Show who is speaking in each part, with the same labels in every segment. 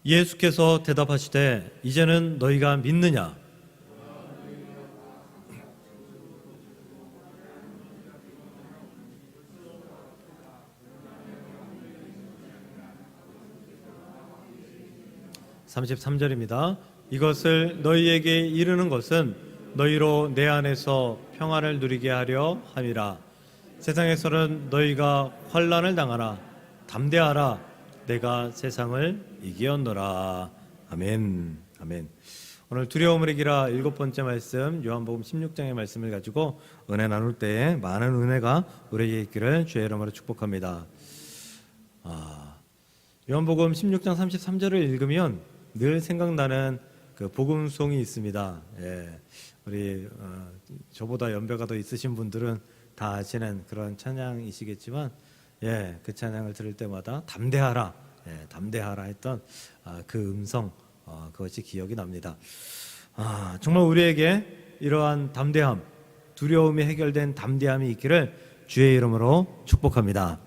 Speaker 1: 예수께서 대답하시되 이제는 너희가 믿느냐? (33절입니다) 이것을 너희에게 이르는 것은 너희로 내 안에서 평안을 누리게 하려 함이라. 세상에서는 너희가 환난을 당하나 담대하라. 내가 세상을 이기었노라. 아멘. 아멘. 오늘 두려움을 이기라 7번째 말씀, 요한복음 16장의 말씀을 가지고 은혜 나눌 때에 많은 은혜가 우리에게 있기를 주의 이름으로 축복합니다. 요한복음 16장 33절을 읽으면 늘 생각나는 그 복음송이 있습니다. 우리 저보다 연배가 더 있으신 분들은 다 아시는 그런 찬양이시겠지만, 그 찬양을 들을 때마다 담대하라, 담대하라 했던 그 음성, 그것이 기억이 납니다. 정말 우리에게 이러한 담대함, 두려움이 해결된 담대함이 있기를 주의 이름으로 축복합니다.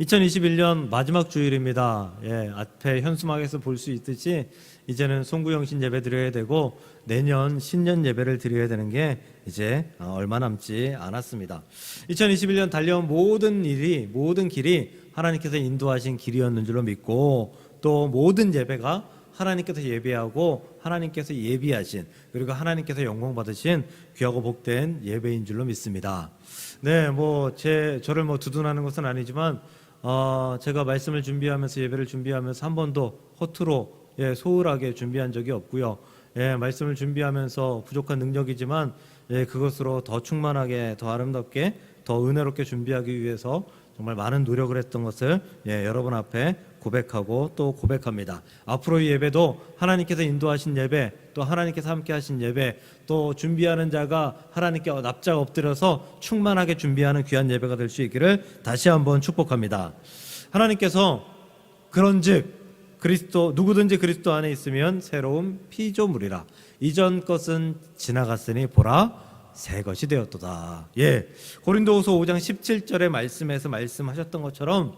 Speaker 1: 2021년 마지막 주일입니다. 앞에 현수막에서 볼 수 있듯이 이제는 송구영신 예배 드려야 되고 내년 신년 예배를 드려야 되는 게 이제 얼마 남지 않았습니다. 2021년 달려온 모든 길이 하나님께서 인도하신 길이었는 줄로 믿고, 또 모든 예배가 하나님께서 예배하고 하나님께서 예비하신, 그리고 하나님께서 영광 받으신 귀하고 복된 예배인 줄로 믿습니다. 저를 두둔하는 것은 아니지만 제가 말씀을 준비하면서 예배를 준비하면서 한 번도 허투루 소홀하게 준비한 적이 없고요. 말씀을 준비하면서 부족한 능력이지만 그것으로 더 충만하게, 더 아름답게, 더 은혜롭게 준비하기 위해서 정말 많은 노력을 했던 것을 여러분 앞에 고백하고 또 고백합니다. 앞으로의 예배도 하나님께서 인도하신 예배, 또 하나님께서 함께 하신 예배, 또 준비하는 자가 하나님께 납작 엎드려서 충만하게 준비하는 귀한 예배가 될 수 있기를 다시 한번 축복합니다. 하나님께서 그런즉 누구든지 그리스도 안에 있으면 새로운 피조물이라. 이전 것은 지나갔으니 보라 새 것이 되었도다. 고린도후서 5장 17절의 말씀에서 말씀하셨던 것처럼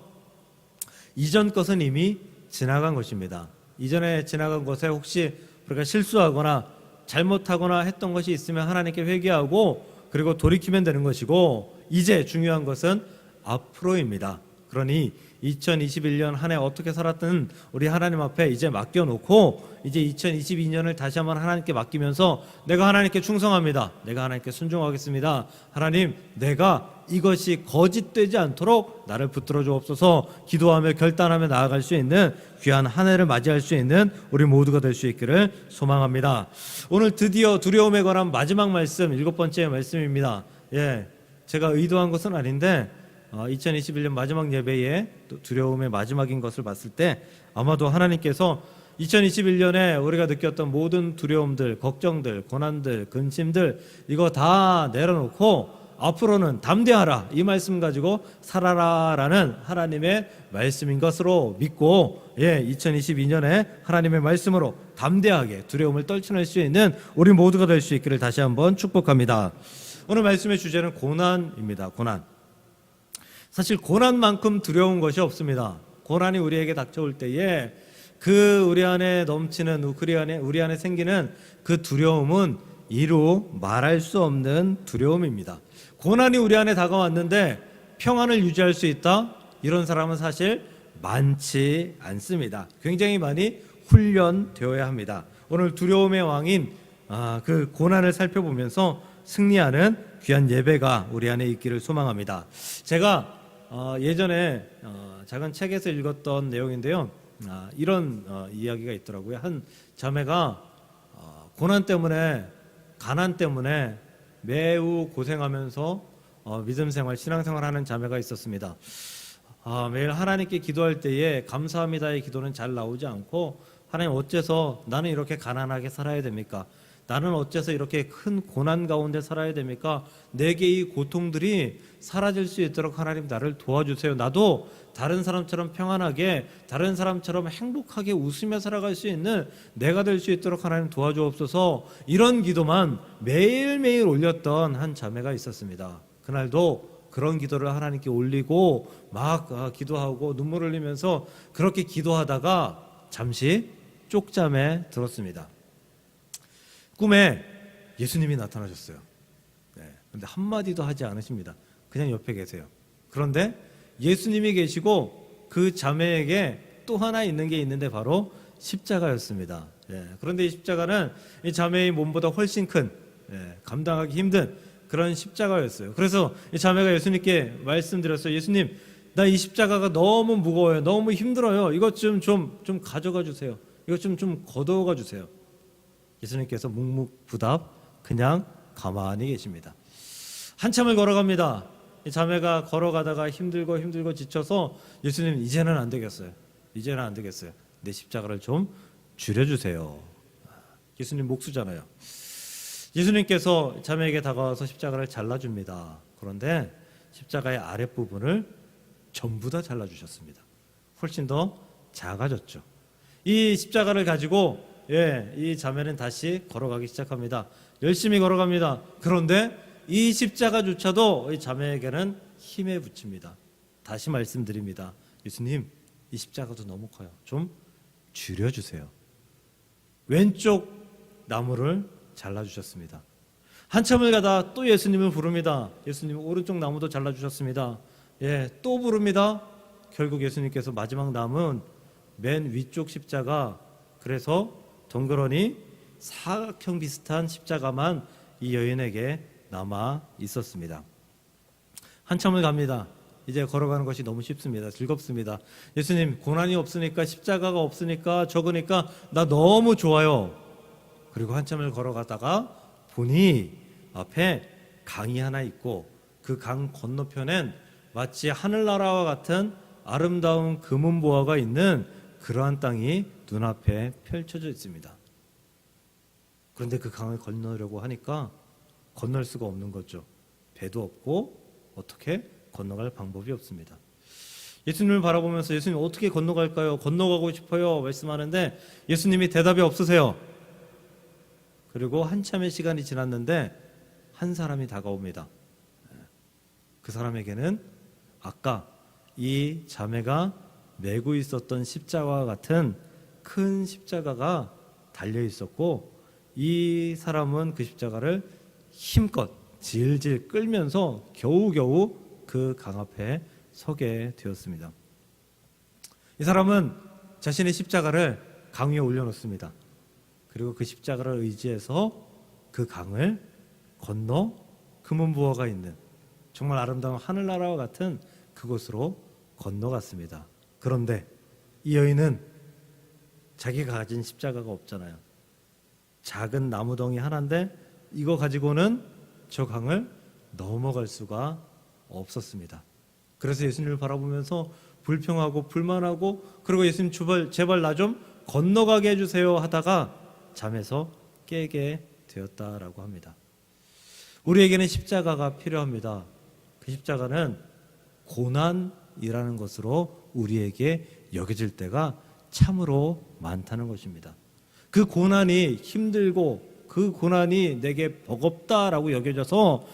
Speaker 1: 이전 것은 이미 지나간 것입니다. 이전에 지나간 것에 혹시 우리가 실수하거나 잘못하거나 했던 것이 있으면 하나님께 회개하고 그리고 돌이키면 되는 것이고, 이제 중요한 것은 앞으로입니다. 그러니 2021년 한 해 어떻게 살았든 우리 하나님 앞에 이제 맡겨놓고, 이제 2022년을 다시 한번 하나님께 맡기면서 내가 하나님께 충성합니다, 내가 하나님께 순종하겠습니다, 하나님 내가 이것이 거짓되지 않도록 나를 붙들어 주옵소서 기도하며 결단하며 나아갈 수 있는 귀한 한 해를 맞이할 수 있는 우리 모두가 될 수 있기를 소망합니다. 오늘 드디어 두려움에 관한 마지막 말씀, 7번째 말씀입니다. 제가 의도한 것은 아닌데 2021년 마지막 예배에 두려움의 마지막인 것을 봤을 때 아마도 하나님께서 2021년에 우리가 느꼈던 모든 두려움들, 걱정들, 고난들, 근심들 이거 다 내려놓고 앞으로는 담대하라, 이 말씀 가지고 살아라라는 하나님의 말씀인 것으로 믿고 2022년에 하나님의 말씀으로 담대하게 두려움을 떨쳐낼 수 있는 우리 모두가 될 수 있기를 다시 한번 축복합니다. 오늘 말씀의 주제는 고난입니다. 고난. 사실 고난만큼 두려운 것이 없습니다. 고난이 우리에게 닥쳐올 때에 우리 안에 넘치는, 우리 안에 생기는 그 두려움은 이루 말할 수 없는 두려움입니다. 고난이 우리 안에 다가왔는데 평안을 유지할 수 있다? 이런 사람은 사실 많지 않습니다. 굉장히 많이 훈련되어야 합니다. 오늘 두려움의 왕인 그 고난을 살펴보면서 승리하는 귀한 예배가 우리 안에 있기를 소망합니다. 제가 예전에 작은 책에서 읽었던 내용인데요. 이런 이야기가 있더라고요. 한 자매가 고난 때문에, 가난 때문에 매우 고생하면서 믿음 생활, 신앙 생활하는 자매가 있었습니다. 매일 하나님께 기도할 때에 감사합니다의 기도는 잘 나오지 않고, 하나님 어째서 나는 이렇게 가난하게 살아야 됩니까? 나는 어째서 이렇게 큰 고난 가운데 살아야 됩니까? 내게 이 고통들이 사라질 수 있도록 하나님 나를 도와주세요. 나도 다른 사람처럼 평안하게, 다른 사람처럼 행복하게 웃으며 살아갈 수 있는 내가 될 수 있도록 하나님 도와주옵소서, 이런 기도만 매일매일 올렸던 한 자매가 있었습니다. 그날도 그런 기도를 하나님께 올리고 막 기도하고 눈물 흘리면서 그렇게 기도하다가 잠시 쪽잠에 들었습니다. 꿈에 예수님이 나타나셨어요. 그런데 한마디도 하지 않으십니다. 그냥 옆에 계세요. 그런데 예수님이 계시고 그 자매에게 또 하나 있는 게 있는데 바로 십자가였습니다. 그런데 이 십자가는 이 자매의 몸보다 훨씬 큰, 감당하기 힘든 그런 십자가였어요. 그래서 이 자매가 예수님께 말씀드렸어요. 예수님, 나 이 십자가가 너무 무거워요. 너무 힘들어요. 이것 좀 가져가 주세요. 이것 좀 걷어가 주세요. 예수님께서 묵묵부답 그냥 가만히 계십니다. 한참을 걸어갑니다. 이 자매가 걸어가다가 힘들고 지쳐서 예수님, 이제는 안 되겠어요. 내 십자가를 좀 줄여주세요. 예수님 목수잖아요. 예수님께서 자매에게 다가와서 십자가를 잘라줍니다. 그런데 십자가의 아랫부분을 전부 다 잘라주셨습니다. 훨씬 더 작아졌죠. 이 십자가를 가지고 이 자매는 다시 걸어가기 시작합니다. 열심히 걸어갑니다. 그런데 이 십자가조차도 이 자매에게는 힘에 부칩니다. 다시 말씀드립니다. 예수님, 이 십자가도 너무 커요. 좀 줄여주세요. 왼쪽 나무를 잘라주셨습니다. 한참을 가다 또 예수님을 부릅니다. 예수님, 오른쪽 나무도 잘라주셨습니다. 또 부릅니다. 결국 예수님께서 마지막 남은 맨 위쪽 십자가, 그래서 덩그러니 사각형 비슷한 십자가만 이 여인에게 남아 있었습니다. 한참을 갑니다. 이제 걸어가는 것이 너무 쉽습니다. 즐겁습니다. 예수님, 고난이 없으니까, 십자가가 없으니까, 적으니까 나 너무 좋아요. 그리고 한참을 걸어가다가 보니 앞에 강이 하나 있고 그 강 건너편엔 마치 하늘나라와 같은 아름다운 금은보화가 있는 그러한 땅이 눈앞에 펼쳐져 있습니다. 그런데 그 강을 건너려고 하니까 건널 수가 없는 거죠. 배도 없고 어떻게 건너갈 방법이 없습니다. 예수님을 바라보면서 예수님, 어떻게 건너갈까요? 건너가고 싶어요 말씀하는데 예수님이 대답이 없으세요. 그리고 한참의 시간이 지났는데 한 사람이 다가옵니다. 그 사람에게는 아까 이 자매가 메고 있었던 십자가와 같은 큰 십자가가 달려 있었고, 이 사람은 그 십자가를 힘껏 질질 끌면서 겨우겨우 그 강 앞에 서게 되었습니다. 이 사람은 자신의 십자가를 강 위에 올려놓습니다. 그리고 그 십자가를 의지해서 그 강을 건너 금은보화가 있는 정말 아름다운 하늘나라와 같은 그곳으로 건너갔습니다. 그런데 이 여인은 자기가 가진 십자가가 없잖아요. 작은 나무덩이 하나인데 이거 가지고는 저 강을 넘어갈 수가 없었습니다. 그래서 예수님을 바라보면서 불평하고 불만하고, 그리고 예수님, 제발 나 좀 건너가게 해주세요 하다가 잠에서 깨게 되었다라고 합니다. 우리에게는 십자가가 필요합니다. 그 십자가는 고난이라는 것으로 우리에게 여겨질 때가 참으로 많다는 것입니다. 그 고난이 힘들고 그 고난이 내게 버겁다라고 여겨져서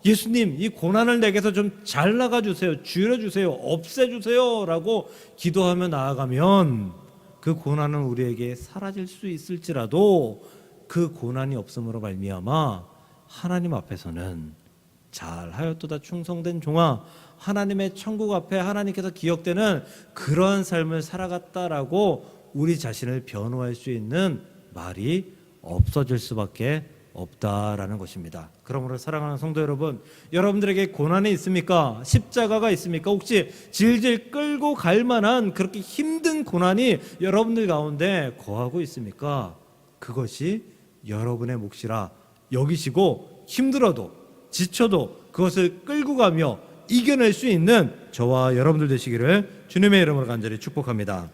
Speaker 1: 예수님, 이 고난을 내게서 좀 잘 나가주세요, 줄여주세요, 없애주세요 라고 기도하며 나아가면 그 고난은 우리에게 사라질 수 있을지라도 그 고난이 없음으로 말미암아 하나님 앞에서는 잘하였도다 충성된 종아, 하나님의 천국 앞에 하나님께서 기억되는 그러한 삶을 살아갔다라고 우리 자신을 변호할 수 있는 말이 없어질 수밖에 없다라는 것입니다. 그러므로 사랑하는 성도 여러분, 여러분들에게 고난이 있습니까? 십자가가 있습니까? 혹시 질질 끌고 갈 만한 그렇게 힘든 고난이 여러분들 가운데 거하고 있습니까? 그것이 여러분의 몫이라 여기시고 힘들어도 지쳐도 그것을 끌고 가며 이겨낼 수 있는 저와 여러분들 되시기를 주님의 이름으로 간절히 축복합니다.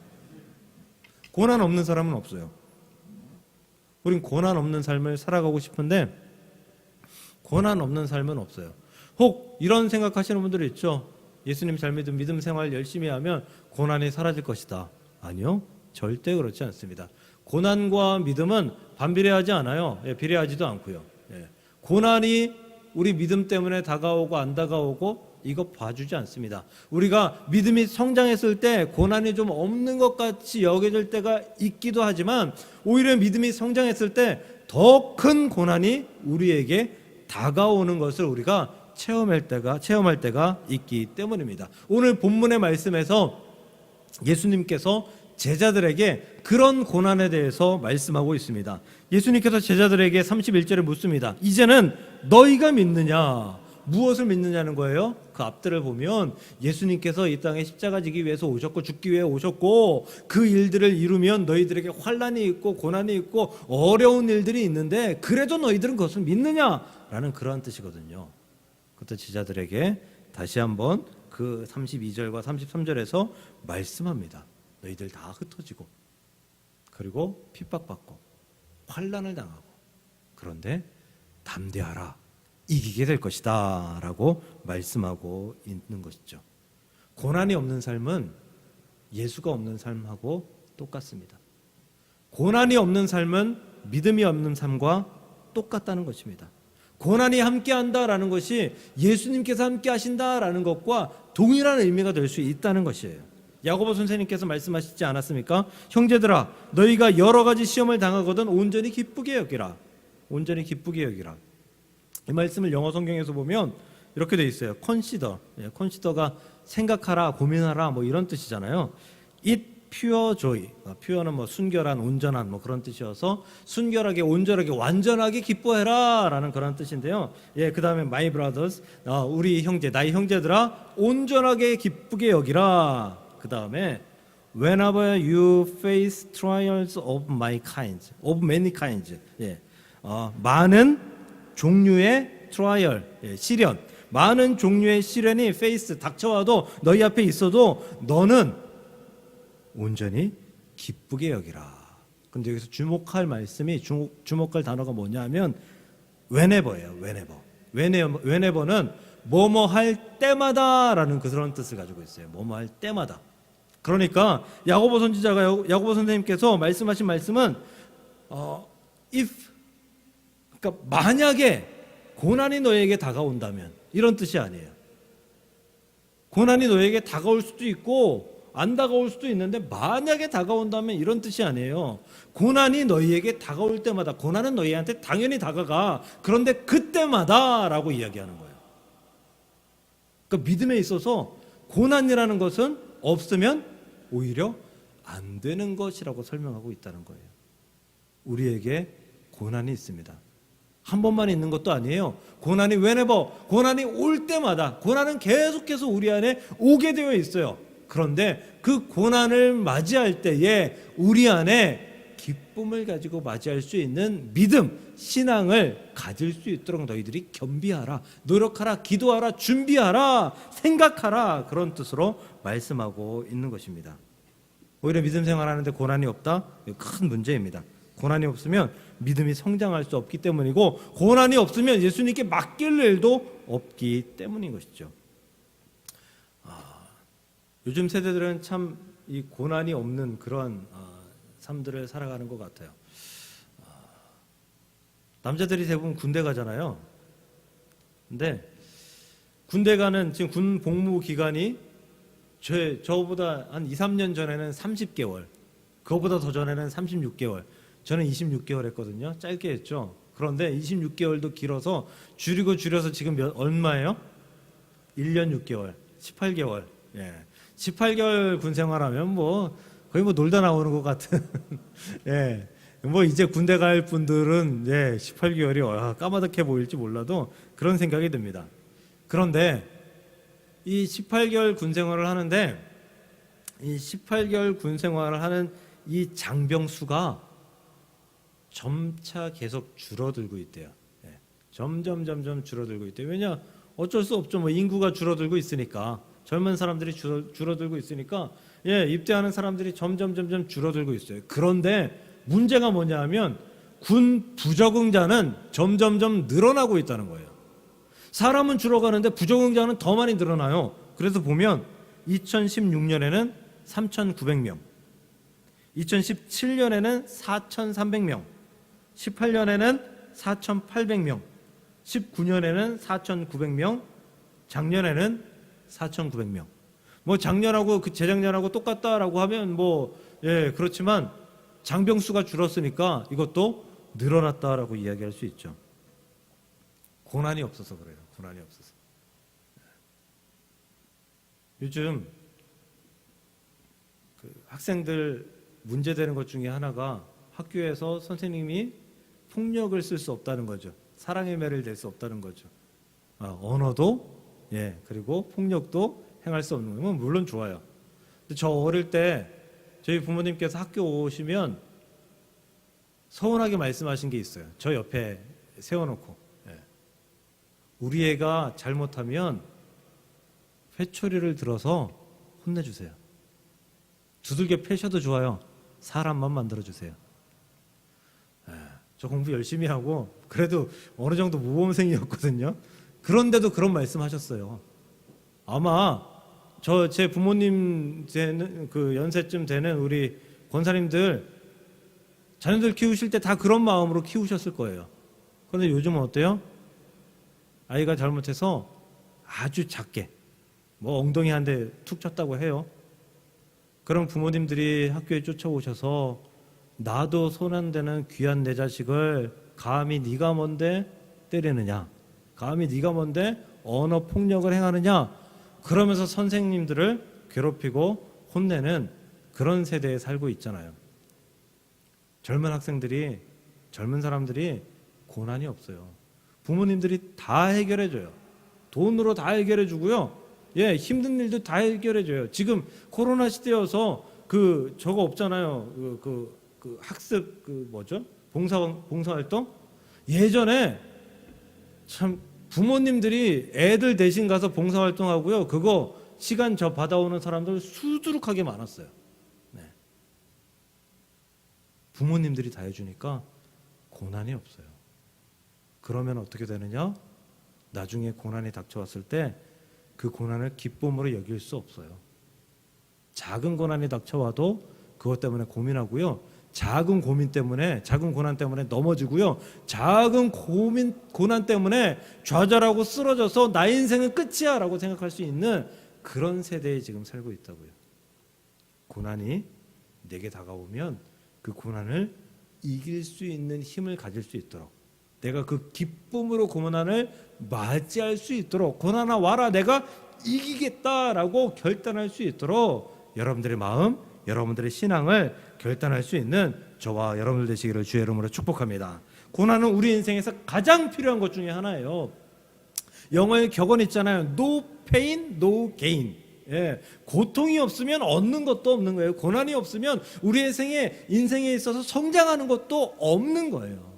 Speaker 1: 고난 없는 사람은 없어요. 우린 고난 없는 삶을 살아가고 싶은데 고난 없는 삶은 없어요. 혹 이런 생각하시는 분들이 있죠. 예수님 잘 믿음 생활 열심히 하면 고난이 사라질 것이다. 아니요, 절대 그렇지 않습니다. 고난과 믿음은 반비례하지 않아요. 비례하지도 않고요. 고난이 우리 믿음 때문에 다가오고 안 다가오고 이거 봐주지 않습니다. 우리가 믿음이 성장했을 때 고난이 좀 없는 것 같이 여겨질 때가 있기도 하지만 오히려 믿음이 성장했을 때 더 큰 고난이 우리에게 다가오는 것을 우리가 체험할 때가 있기 때문입니다. 오늘 본문의 말씀에서 예수님께서 제자들에게 그런 고난에 대해서 말씀하고 있습니다. 예수님께서 제자들에게 31절에 묻습니다. 이제는 너희가 믿느냐? 무엇을 믿느냐는 거예요. 그 앞들을 보면 예수님께서 이 땅에 십자가 지기 위해서 오셨고 죽기 위해 오셨고 그 일들을 이루면 너희들에게 환난이 있고 고난이 있고 어려운 일들이 있는데 그래도 너희들은 그것을 믿느냐라는 그러한 뜻이거든요. 그때 제자들에게 다시 한번 그 32절과 33절에서 말씀합니다. 너희들 다 흩어지고 그리고 핍박받고 환난을 당하고 그런데 담대하라. 이기게 될 것이다 라고 말씀하고 있는 것이죠. 고난이 없는 삶은 예수가 없는 삶하고 똑같습니다. 고난이 없는 삶은 믿음이 없는 삶과 똑같다는 것입니다. 고난이 함께한다라는 것이 예수님께서 함께하신다라는 것과 동일한 의미가 될 수 있다는 것이에요. 야고보 선생님께서 말씀하시지 않았습니까? 형제들아 너희가 여러 가지 시험을 당하거든 온전히 기쁘게 여기라. 온전히 기쁘게 여기라. 이 말씀을 영어 성경에서 보면 이렇게 돼 있어요. consider. consider가 생각하라, 고민하라 뭐 이런 뜻이잖아요. it pure joy. pure는 뭐 순결한, 온전한 뭐 그런 뜻이어서 순결하게, 온전하게, 완전하게 기뻐해라라는 그런 뜻인데요. 그다음에 my brothers. 우리 형제, 나의 형제들아 온전하게 기쁘게 여기라. 그다음에 whenever you face trials of my kinds, of many kinds. 많은 종류의 트라이얼, 시련, 많은 종류의 시련이 페이스 닥쳐와도 너희 앞에 있어도 너는 온전히 기쁘게 여기라. 근데 여기서 주목할 말씀이 주목할 단어가 뭐냐면 whenever예요. whenever는 뭐뭐 할 때마다라는 그런 뜻을 가지고 있어요. 뭐뭐 할 때마다. 그러니까 야고보 선지자가 야고보 선생님께서 말씀하신 말씀은 if 그러니까 만약에 고난이 너에게 다가온다면 이런 뜻이 아니에요. 고난이 너에게 다가올 수도 있고 안 다가올 수도 있는데 만약에 다가온다면 이런 뜻이 아니에요. 고난이 너희에게 다가올 때마다 고난은 너희한테 당연히 다가가. 그런데 그때마다라고 이야기하는 거예요. 그러니까 믿음에 있어서 고난이라는 것은 없으면 오히려 안 되는 것이라고 설명하고 있다는 거예요. 우리에게 고난이 있습니다. 한 번만 있는 것도 아니에요. 고난이 whenever, 고난이 올 때마다 고난은 계속해서 우리 안에 오게 되어 있어요. 그런데 그 고난을 맞이할 때에 우리 안에 기쁨을 가지고 맞이할 수 있는 믿음, 신앙을 가질 수 있도록 너희들이 겸비하라, 노력하라, 기도하라, 준비하라, 생각하라 그런 뜻으로 말씀하고 있는 것입니다. 오히려 믿음 생활하는데 고난이 없다? 큰 문제입니다. 고난이 없으면 믿음이 성장할 수 없기 때문이고 고난이 없으면 예수님께 맡길 일도 없기 때문인 것이죠. 요즘 세대들은 참 이 고난이 없는 그런 삶들을 살아가는 것 같아요. 남자들이 대부분 군대 가잖아요. 근데 군대 가는 지금 군 복무 기간이 저보다 한 2, 3년 전에는 30개월, 그거보다 더 전에는 36개월, 저는 26개월 했거든요. 짧게 했죠. 그런데 26개월도 길어서 줄여서 지금 얼마예요? 1년 6개월, 18개월. 18개월 군 생활하면 뭐 거의 뭐 놀다 나오는 것 같은. 뭐 이제 군대 갈 분들은 18개월이 까마득해 보일지 몰라도 그런 생각이 듭니다. 그런데 이 18개월 군 생활을 하는데 이 18개월 군 생활을 하는 이 장병 수가 점차 계속 줄어들고 있대요. 점점 줄어들고 있대요. 왜냐? 어쩔 수 없죠. 뭐 인구가 줄어들고 있으니까. 젊은 사람들이 줄어들고 있으니까 입대하는 사람들이 점점 줄어들고 있어요. 그런데 문제가 뭐냐 하면 군 부적응자는 점점 늘어나고 있다는 거예요. 사람은 줄어가는데 부적응자는 더 많이 늘어나요. 그래서 보면 2016년에는 3,900명, 2017년에는 4,300명, 18년에는 4,800명, 19년에는 4,900명, 작년에는 4,900명. 뭐 작년하고 그 재작년하고 똑같다라고 하면 뭐 예, 그렇지만 장병수가 줄었으니까 이것도 늘어났다라고 이야기할 수 있죠. 고난이 없어서 그래요. 고난이 없어서. 요즘 그 학생들 문제되는 것 중에 하나가 학교에서 선생님이 폭력을 쓸 수 없다는 거죠. 사랑의 매를 댈 수 없다는 거죠. 언어도 예, 그리고 폭력도 행할 수 없는 건 물론 좋아요. 근데 저 어릴 때 저희 부모님께서 학교 오시면 서운하게 말씀하신 게 있어요. 저 옆에 세워놓고 예. 우리 애가 잘못하면 회초리를 들어서 혼내주세요. 두들겨 패셔도 좋아요. 사람만 만들어주세요. 예. 저 공부 열심히 하고 그래도 어느 정도 모범생이었거든요. 그런데도 그런 말씀하셨어요. 아마 제 부모님 그 연세쯤 되는 우리 권사님들 자녀들 키우실 때 다 그런 마음으로 키우셨을 거예요. 그런데 요즘은 어때요? 아이가 잘못해서 아주 작게 뭐 엉덩이 한 대 툭 쳤다고 해요. 그럼 부모님들이 학교에 쫓아오셔서 나도 손 안 대는 귀한 내 자식을 감히 네가 뭔데 때리느냐, 감히 네가 뭔데 언어 폭력을 행하느냐, 그러면서 선생님들을 괴롭히고 혼내는 그런 세대에 살고 있잖아요. 젊은 학생들이, 젊은 사람들이 고난이 없어요. 부모님들이 다 해결해줘요. 돈으로 다 해결해주고요. 예, 힘든 일도 다 해결해줘요. 지금 코로나 시대여서 저거 없잖아요. 그 학습 뭐죠? 봉사활동? 예전에 참 부모님들이 애들 대신 가서 봉사활동하고요. 그거 시간 저 받아오는 사람들 수두룩하게 많았어요. 네. 부모님들이 다 해주니까 고난이 없어요. 그러면 어떻게 되느냐? 나중에 고난이 닥쳐왔을 때 그 고난을 기쁨으로 여길 수 없어요. 작은 고난이 닥쳐와도 그것 때문에 고민하고요. 작은 고난 때문에 넘어지고요. 작은 고난 때문에 좌절하고 쓰러져서 나의 인생은 끝이야 라고 생각할 수 있는 그런 세대에 지금 살고 있다고요. 고난이 내게 다가오면 그 고난을 이길 수 있는 힘을 가질 수 있도록, 내가 그 기쁨으로 고난을 맞이할 수 있도록, 고난아 와라 내가 이기겠다라고 결단할 수 있도록 여러분들의 마음, 여러분들의 신앙을 결단할 수 있는 저와 여러분들 되시기를 주의 이름으로 축복합니다. 고난은 우리 인생에서 가장 필요한 것 중에 하나예요. 영어에 격언 있잖아요. No pain, no gain. 예, 고통이 없으면 얻는 것도 없는 거예요. 고난이 없으면 우리 인생에 있어서 성장하는 것도 없는 거예요.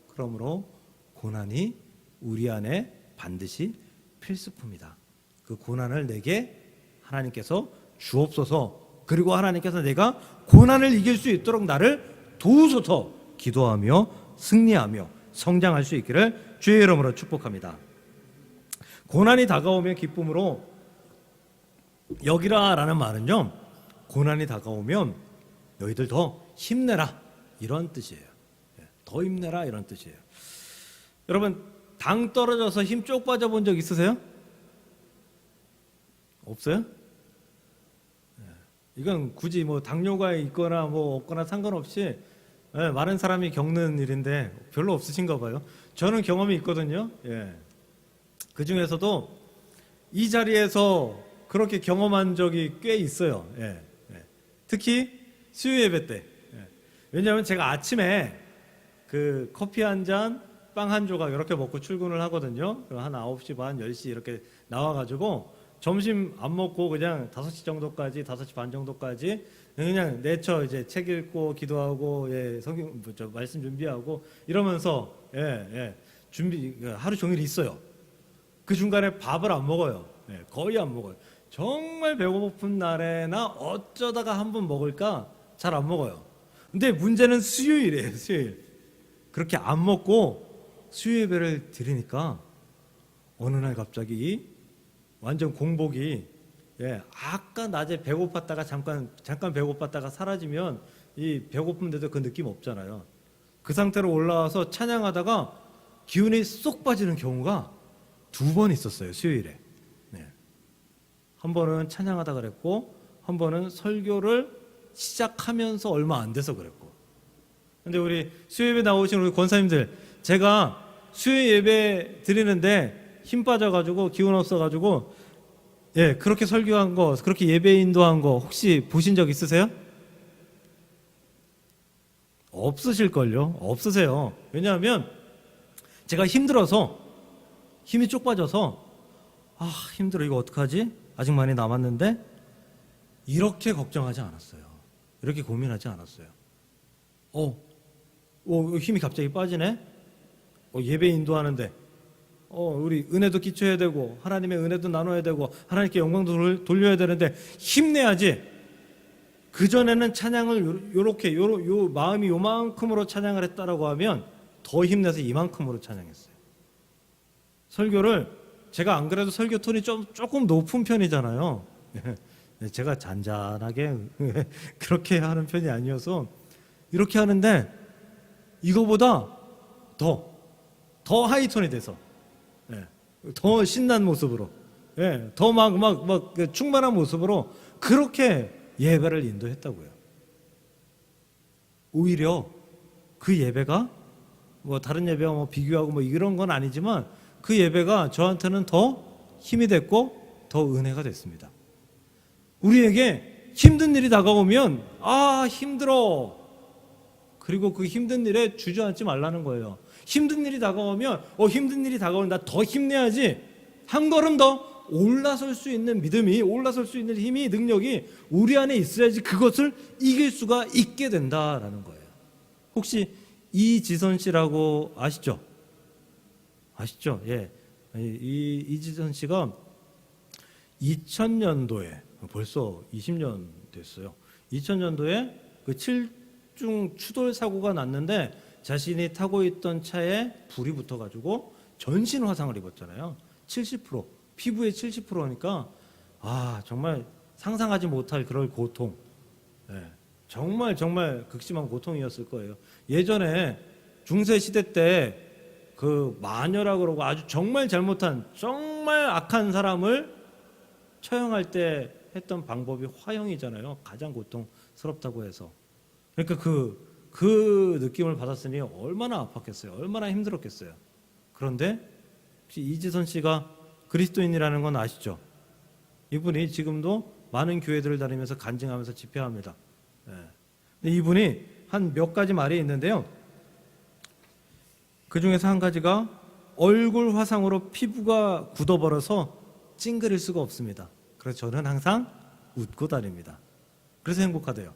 Speaker 1: 그러므로 고난이 우리 안에 반드시 필수품이다. 그 고난을 내게 하나님께서 주옵소서. 그리고 하나님께서 내가 고난을 이길 수 있도록 나를 도우소서 기도하며 승리하며 성장할 수 있기를 주의 이름으로 축복합니다. 고난이 다가오면 기쁨으로 여기라 라는 말은요, 고난이 다가오면 너희들 더 힘내라 이런 뜻이에요. 더 힘내라 이런 뜻이에요. 여러분 당 떨어져서 힘 쪽 빠져본 적 있으세요? 없어요? 이건 굳이 뭐 당뇨가 있거나 뭐 없거나 상관없이 많은 사람이 겪는 일인데 별로 없으신가 봐요. 저는 경험이 있거든요. 예. 그 중에서도 이 자리에서 그렇게 경험한 적이 꽤 있어요. 예. 예. 특히 수요 예배 때. 예. 왜냐하면 제가 아침에 그 커피 한 잔, 빵 한 조각 이렇게 먹고 출근을 하거든요. 한 9시 반, 10시 이렇게 나와가지고 점심 안 먹고 그냥 5시 정도까지, 5시 반 정도까지 그냥 내처 이제 책 읽고 기도하고, 예, 성경 말씀 준비하고 이러면서 준비 하루 종일 있어요. 그 중간에 밥을 안 먹어요. 예, 거의 안 먹어요. 정말 배고픈 날에나 어쩌다가 한 번 먹을까 잘 안 먹어요. 근데 문제는 수요일이에요. 수요일. 그렇게 안 먹고 수요 예배를 드리니까 어느 날 갑자기 완전 공복이, 아까 낮에 배고팠다가 잠깐 배고팠다가 사라지면 이 배고픈데도 그 느낌 없잖아요. 그 상태로 올라와서 찬양하다가 기운이 쏙 빠지는 경우가 2번 있었어요. 수요일에. 한 번은 찬양하다 그랬고, 한 번은 설교를 시작하면서 얼마 안 돼서 그랬고. 근데 우리 수요예배 나오신 우리 권사님들, 제가 수요예배 드리는데 힘 빠져가지고 기운 없어가지고 예, 그렇게 설교한 거, 그렇게 예배 인도한 거 혹시 보신 적 있으세요? 없으실걸요? 없으세요. 왜냐하면 제가 힘들어서, 힘이 쪽 빠져서 힘들어, 이거 어떡하지? 아직 많이 남았는데 이렇게 걱정하지 않았어요. 이렇게 고민하지 않았어요. 힘이 갑자기 빠지네? 예배 인도하는데 우리 은혜도 끼쳐야 되고 하나님의 은혜도 나눠야 되고 하나님께 영광도 돌려야 되는데 힘내야지. 그전에는 찬양을 요렇게 요 마음이 요만큼으로 찬양을 했다라고 하면 더 힘내서 이만큼으로 찬양했어요. 설교를, 제가 안 그래도 설교 톤이 조금 높은 편이잖아요. 제가 잔잔하게 그렇게 하는 편이 아니어서 이렇게 하는데 이거보다 더 하이톤이 돼서 더 신난 모습으로, 더 막 충만한 모습으로 그렇게 예배를 인도했다고요. 오히려 그 예배가 다른 예배와 비교하고 이런 건 아니지만 그 예배가 저한테는 더 힘이 됐고 더 은혜가 됐습니다. 우리에게 힘든 일이 다가오면 힘들어. 그리고 그 힘든 일에 주저앉지 말라는 거예요. 힘든 일이 다가오면 힘든 일이 다가오면 나 더 힘내야지. 한 걸음 더 올라설 수 있는 믿음이, 올라설 수 있는 힘이, 능력이 우리 안에 있어야지 그것을 이길 수가 있게 된다라는 거예요. 혹시 이지선 씨라고 아시죠? 아시죠? 예. 이지선 씨가 2000년도에 벌써 20년 됐어요. 2000년도에 그 7중 추돌 사고가 났는데 자신이 타고 있던 차에 불이 붙어가지고 전신 화상을 입었잖아요. 70%, 피부의 70%니까 정말 상상하지 못할 그럴 고통. 정말 극심한 고통이었을 거예요. 예전에 중세 시대 때 그 마녀라고 그러고 아주 정말 잘못한, 정말 악한 사람을 처형할 때 했던 방법이 화형이잖아요. 가장 고통스럽다고 해서. 그러니까 그 느낌을 받았으니 얼마나 아팠겠어요. 얼마나 힘들었겠어요. 그런데 혹시 이지선 씨가 그리스도인이라는 건 아시죠? 이분이 지금도 많은 교회들을 다니면서 간증하면서 집회합니다. 근데 이분이 한 몇 가지 말이 있는데요. 그 중에서 한 가지가 얼굴 화상으로 피부가 굳어버려서 찡그릴 수가 없습니다. 그래서 저는 항상 웃고 다닙니다. 그래서 행복하대요.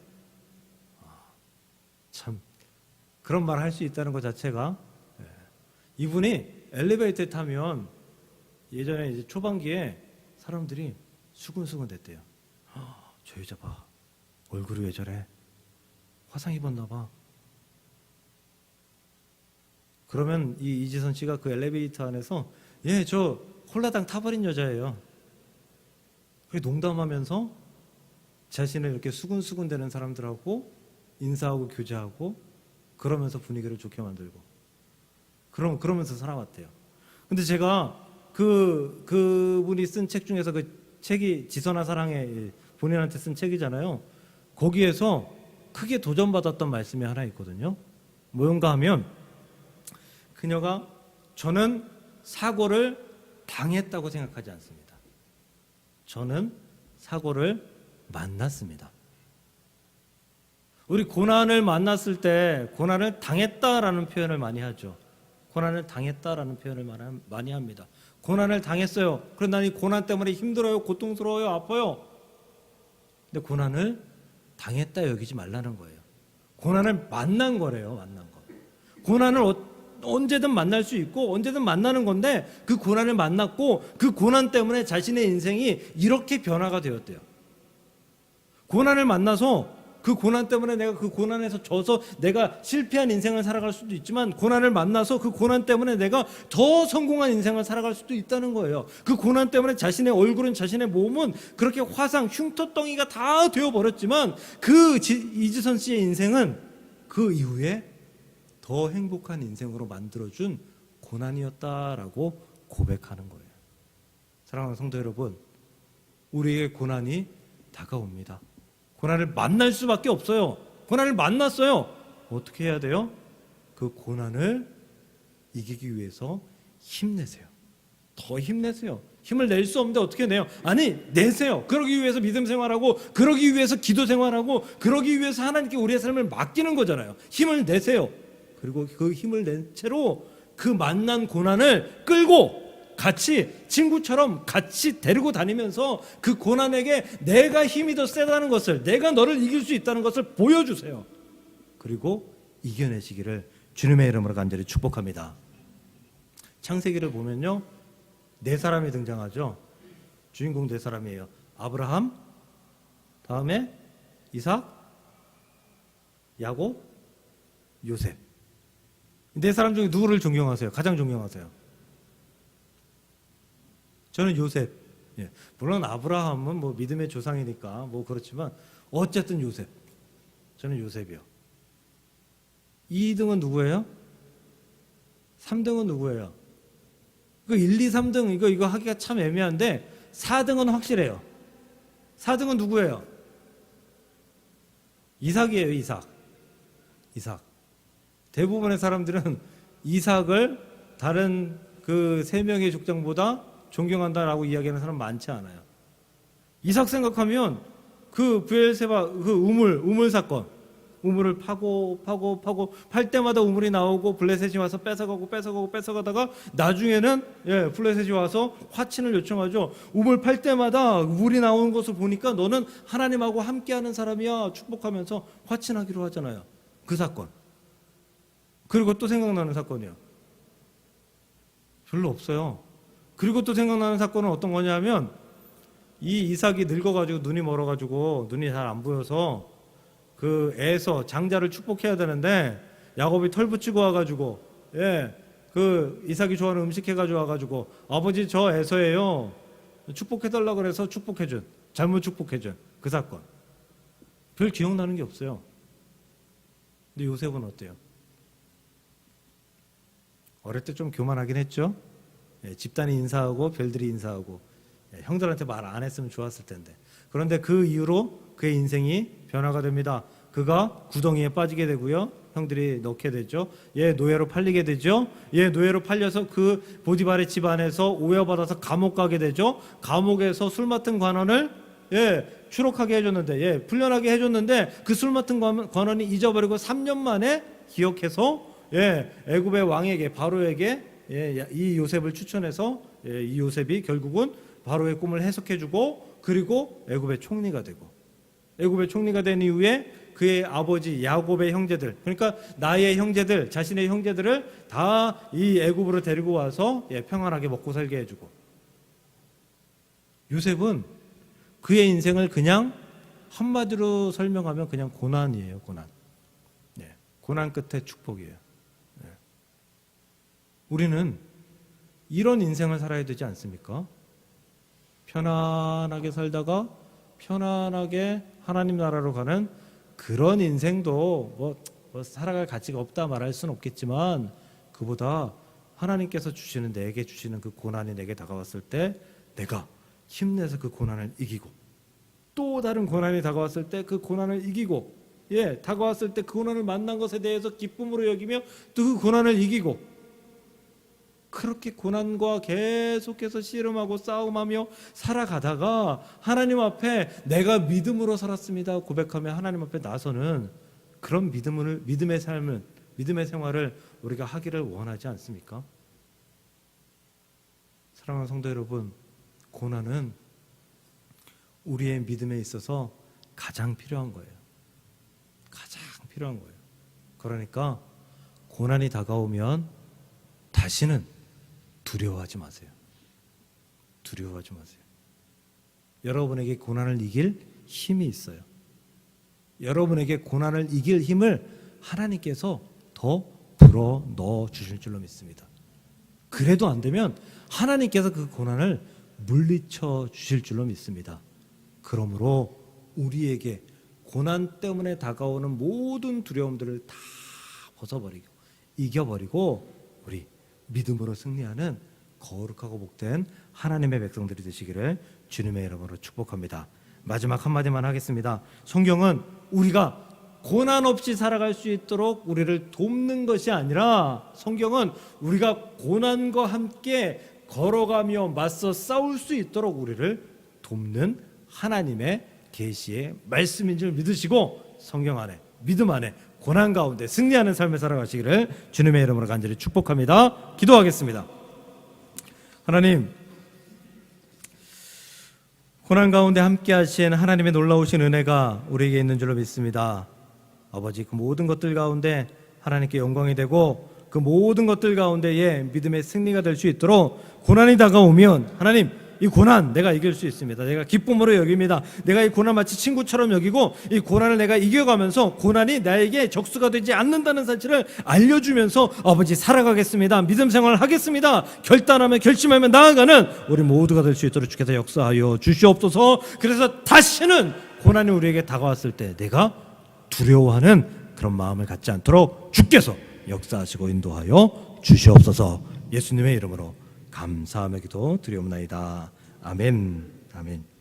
Speaker 1: 참, 그런 말 할 수 있다는 것 자체가. 이분이 엘리베이터에 타면 예전에 이제 초반기에 사람들이 수근수근 됐대요. 저 여자 봐, 얼굴이 왜 저래? 화상 입었나 봐. 그러면 이 이지선 씨가 그 엘리베이터 안에서 저 홀라당 타버린 여자예요. 농담하면서 자신을 이렇게 수근수근 되는 사람들하고 인사하고 교제하고 그러면서 분위기를 좋게 만들고 그러면서 살아왔대요. 근데 제가 그분이 쓴 책 중에서 그 책이 지선아 사랑해, 본인한테 쓴 책이잖아요. 거기에서 크게 도전받았던 말씀이 하나 있거든요. 뭔가 하면 그녀가 저는 사고를 당했다고 생각하지 않습니다. 저는 사고를 만났습니다. 우리 고난을 만났을 때 고난을 당했다라는 표현을 많이 하죠. 고난을 당했다라는 표현을 많이 합니다. 고난을 당했어요. 그런데 난 이 고난 때문에 힘들어요, 고통스러워요, 아파요. 근데 고난을 당했다 여기지 말라는 거예요. 고난을 만난 거래요, 만난 거. 고난을 언제든 만날 수 있고 언제든 만나는 건데 그 고난을 만났고 그 고난 때문에 자신의 인생이 이렇게 변화가 되었대요. 고난을 만나서 그 고난 때문에 내가 그 고난에서 져서 내가 실패한 인생을 살아갈 수도 있지만 고난을 만나서 그 고난 때문에 내가 더 성공한 인생을 살아갈 수도 있다는 거예요. 그 고난 때문에 자신의 얼굴은, 자신의 몸은 그렇게 화상, 흉터덩이가 다 되어버렸지만 그 이지선 씨의 인생은 그 이후에 더 행복한 인생으로 만들어준 고난이었다라고 고백하는 거예요. 사랑하는 성도 여러분, 우리에게 고난이 다가옵니다. 고난을 만날 수밖에 없어요. 고난을 만났어요. 어떻게 해야 돼요? 그 고난을 이기기 위해서 힘내세요. 더 힘내세요. 힘을 낼 수 없는데 어떻게 내요? 아니, 내세요. 그러기 위해서 믿음 생활하고, 그러기 위해서 기도 생활하고, 그러기 위해서 하나님께 우리의 삶을 맡기는 거잖아요. 힘을 내세요. 그리고 그 힘을 낸 채로 그 만난 고난을 끌고 같이 친구처럼 같이 데리고 다니면서 그 고난에게 내가 힘이 더 세다는 것을, 내가 너를 이길 수 있다는 것을 보여주세요. 그리고 이겨내시기를 주님의 이름으로 간절히 축복합니다. 창세기를 보면요, 네 사람이 등장하죠. 주인공 네 사람이에요. 아브라함, 다음에 이삭, 야곱, 요셉. 네 사람 중에 누구를 존경하세요? 가장 존경하세요? 저는 요셉. 예. 물론 아브라함은 뭐 믿음의 조상이니까 뭐 그렇지만 어쨌든 요셉. 저는 요셉이요. 2등은 누구예요? 3등은 누구예요? 그 1, 2, 3등 이거 하기가 참 애매한데 4등은 확실해요. 4등은 누구예요? 이삭이에요. 이삭. 대부분의 사람들은 이삭을 다른 그 3명의 족장보다 존경한다라고 이야기하는 사람 많지 않아요. 이삭 생각하면 그 브엘세바 그 우물 사건, 우물을 파고 팔 때마다 우물이 나오고 블레셋이 와서 뺏어가다가 나중에는 블레셋이 와서 화친을 요청하죠. 우물 팔 때마다 물이 나오는 것을 보니까 너는 하나님하고 함께하는 사람이야, 축복하면서 화친하기로 하잖아요. 그 사건. 그리고 또 생각나는 사건이요. 별로 없어요. 그리고 또 생각나는 사건은 어떤 거냐면 이 이삭이 늙어가지고 눈이 멀어가지고 눈이 잘 안 보여서 그 에서 장자를 축복해야 되는데 야곱이 털 붙이고 와가지고 그 이삭이 좋아하는 음식 해가지고 와가지고 아버지 저 에서예요. 축복해달라 그래서 잘못 축복해준 그 사건. 별 기억나는 게 없어요. 근데 요셉은 어때요? 어릴 때 좀 교만하긴 했죠. 집단이 인사하고 별들이 인사하고 형들한테 말 안 했으면 좋았을 텐데. 그런데 그 이후로 그의 인생이 변화가 됩니다. 그가 구덩이에 빠지게 되고요. 형들이 넣게 되죠. 노예로 팔리게 되죠. 노예로 팔려서 그 보디발의 집 안에서 오해받아서 감옥 가게 되죠. 감옥에서 술 맡은 관원을 추록하게 해줬는데 풀려나게 해줬는데 그 술 맡은 관원이 잊어버리고 3년 만에 기억해서 애굽의 왕에게 바로에게 이 요셉을 추천해서 이 요셉이 결국은 바로의 꿈을 해석해주고 그리고 애굽의 총리가 되고 애굽의 총리가 된 이후에 그의 아버지 야곱의 형제들, 그러니까 나의 형제들, 자신의 형제들을 다 이 애굽으로 데리고 와서 평안하게 먹고 살게 해주고. 요셉은 그의 인생을 그냥 한마디로 설명하면 그냥 고난이에요. 고난. 고난 끝에 축복이에요. 우리는 이런 인생을 살아야 되지 않습니까? 편안하게 살다가 편안하게 하나님 나라로 가는 그런 인생도 뭐 살아갈 가치가 없다 말할 수는 없겠지만 그보다 하나님께서 주시는 내게 주시는 그 고난이 내게 다가왔을 때 내가 힘내서 그 고난을 이기고 또 다른 고난이 다가왔을 때 그 고난을 이기고 다가왔을 때 그 고난을 만난 것에 대해서 기쁨으로 여기며 또 그 고난을 이기고 그렇게 고난과 계속해서 씨름하고 싸움하며 살아가다가 하나님 앞에 내가 믿음으로 살았습니다 고백하며 하나님 앞에 나서는 그런 믿음의 삶을, 믿음의 생활을 우리가 하기를 원하지 않습니까? 사랑하는 성도 여러분, 고난은 우리의 믿음에 있어서 가장 필요한 거예요. 가장 필요한 거예요. 그러니까 고난이 다가오면 다시는 두려워하지 마세요. 두려워하지 마세요. 여러분에게 고난을 이길 힘이 있어요. 여러분에게 고난을 이길 힘을 하나님께서 더 불어 넣어 주실 줄로 믿습니다. 그래도 안 되면 하나님께서 그 고난을 물리쳐 주실 줄로 믿습니다. 그러므로 우리에게 고난 때문에 다가오는 모든 두려움들을 다 벗어버리고 이겨버리고 우리 믿음으로 승리하는 거룩하고 복된 하나님의 백성들이 되시기를 주님의 이름으로 축복합니다. 마지막 한마디만 하겠습니다. 성경은 우리가 고난 없이 살아갈 수 있도록 우리를 돕는 것이 아니라, 성경은 우리가 고난과 함께 걸어가며 맞서 싸울 수 있도록 우리를 돕는 하나님의 계시의 말씀인 줄 믿으시고 성경 안에, 믿음 안에 고난 가운데 승리하는 삶을 살아가시기를 주님의 이름으로 간절히 축복합니다. 기도하겠습니다. 하나님, 고난 가운데 함께 하신 하나님의 놀라우신 은혜가 우리에게 있는 줄로 믿습니다. 아버지, 그 모든 것들 가운데 하나님께 영광이 되고 그 모든 것들 가운데에 믿음의 승리가 될 수 있도록 고난이 다가오면 하나님, 이 고난 내가 이길 수 있습니다. 내가 기쁨으로 여깁니다. 내가 이 고난 마치 친구처럼 여기고 이 고난을 내가 이겨가면서 고난이 나에게 적수가 되지 않는다는 사실을 알려주면서 아버지 살아가겠습니다. 믿음 생활을 하겠습니다. 결단하며 결심하며 나아가는 우리 모두가 될 수 있도록 주께서 역사하여 주시옵소서. 그래서 다시는 고난이 우리에게 다가왔을 때 내가 두려워하는 그런 마음을 갖지 않도록 주께서 역사하시고 인도하여 주시옵소서. 예수님의 이름으로 감사하며 기도 드리옵나이다. 아멘. 아멘.